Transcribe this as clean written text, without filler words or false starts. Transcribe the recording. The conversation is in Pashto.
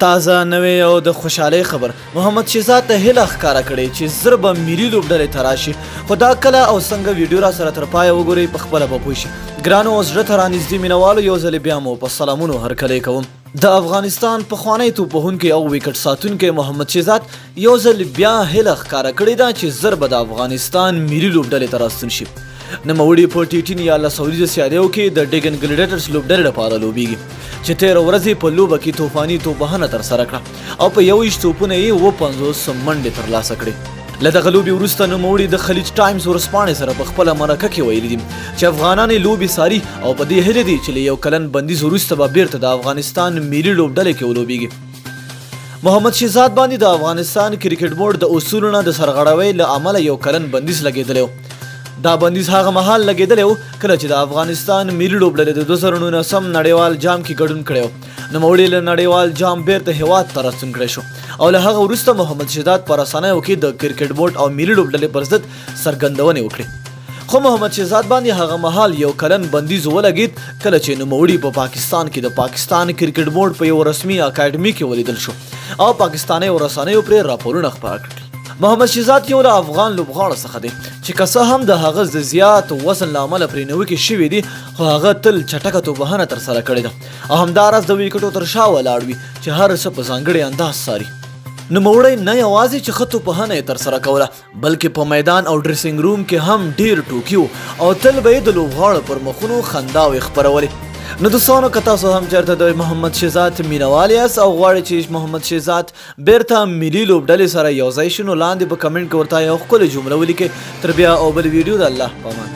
تازه نوې او د خوشحالۍ خبر محمد شهزاد ته هیله ښکاره کړې چې زر به ملي لوبډلې ته راشي خو دا کله او څنګه ویډیو را سره تر پایه وګورئ په خپله به پوه شي ګرانو او زړه ته رانږدې مینهوالو یو ځلې بیا مو په سلامونو هرکلی کوم د افغانستان پخوانی توپوهونکی او ویکټ ساتونکی محمد شهزاد یو ځل بیا هیله ښکاره کړې ده چې زر به د افغانستان ملي لوبډلې ته راستون شي نوموړي په ټي 18 یا لسوریزه سیالیو کې د ډیګن ګلیډیټرز لوبډلې لپاره لوبیږي چې تېره ورځې په لوبه کې توفاني توپوهنه ترسره کړه او په 21 توپونه یې 50 منډې ترلاسه کړې له دغه لوبې وروسته نوموړي د خلیج ټایمز ورځپاڼې سره په خپله مرکه کې ویلي دي چې افغانان یې لوبې څاري او په دې هیله دي چې له یو کلن بندیز وروسته به بیرته د افغانستان ملي لوبډلې کې ولوبیږي محمد شهزاد باندې د افغانستان کرکټ بورډ د اصولو نه د سرغړاوۍ له امله یو کلن بندیز لګېدلی و دا بندیز هغه مهال لګېدلی و کله چې د افغانستان ملي لوبډلې د 2019 نړیوال جام کې ګډون کړی و نوموړي له نړیوال جام بیرته هیواد ته راستون کړی شو او له هغه وروسته محمد شهزاد په رسنیو کې د کرکټ بورډ او ملي لوبډلې پر ضد څرګندونې وکړې خو محمد شهزاد باندې هغه مهال یو کلن بندیز ولګېد کله چې نوموړي په پاکستان کې د پاکستان کرکټ بورډ په یو رسمي اکاډمي کې ولیدل شو او پاکستاني رسنیو پرې راپورونه خپاره کړل محمد شهزاد یو له افغان لوبغاړو څخه دی چې که څه هم د هغه د زیات وزن له امله پرې نیوکې شوي دي خو هغه تل چټکه توپوهنه ترسره کړې ده او همداراز د ویکټو تر شا ولاړ وي چې هر څه په ځانګړي انداز څاري نوموړی نه یوازې چې ښه توپوهنه یې ترسره کوله بلکې په میدان او ډریسنګ روم کې هم ډیر ټوکي و او تل به یې د لوبغاړو پر مخونو خنداوې خپرولې نو دوستانو که تاسو هم چېرته د محمد شهزاد مینوال یاست او غواړئ چې محمد شهزاد بیرته ملي لوبډلې سره یو ځای شي نو لاندې په کمنټ کې ورته یو ښکلې جمله ولیکئ تر بیا او بل ویډیو د الله په امان